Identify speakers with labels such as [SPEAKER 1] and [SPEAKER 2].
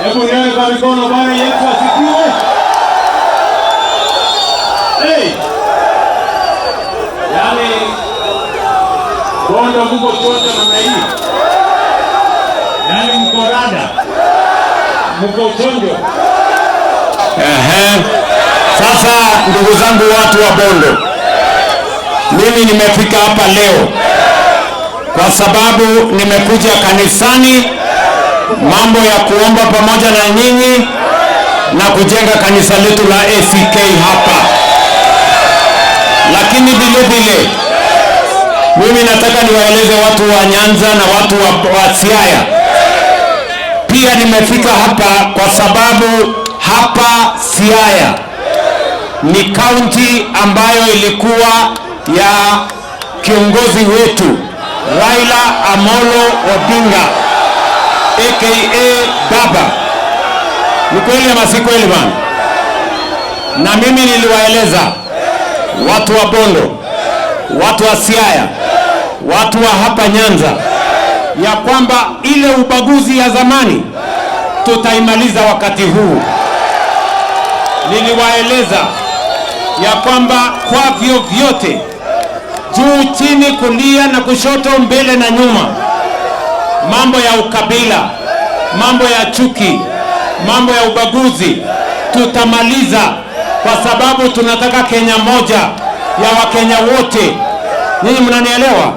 [SPEAKER 1] Hebu nione kwa mikono. Bwana Yesu asifiwe. Yaani Bondo mko chote namna hii. Yaani mko rada. Mko chonjo.
[SPEAKER 2] Sasa ndugu zangu watu wa Bondo, mimi nimefika hapa leo kwa sababu nimekuja kanisani, mambo ya kuomba pamoja na nyinyi na kujenga kanisa letu la ACK hapa. Lakini vile vile mimi nataka niwaeleze watu wa Nyanza na watu wa Siaya, pia nimefika hapa kwa sababu hapa Siaya ni kaunti ambayo ilikuwa ya kiongozi wetu Raila Amolo Odinga aka Baba. Ni kweli ama si kweli bwana? Na mimi niliwaeleza watu wa Bondo, watu wa Siaya, watu wa hapa Nyanza ya kwamba ile ubaguzi ya zamani tutaimaliza wakati huu. Niliwaeleza ya kwamba kwa vyovyote, juu chini, kulia na kushoto, mbele na nyuma, mambo ya ukabila, mambo ya chuki, mambo ya ubaguzi tutamaliza, kwa sababu tunataka Kenya moja ya Wakenya wote. Nyinyi mnanielewa?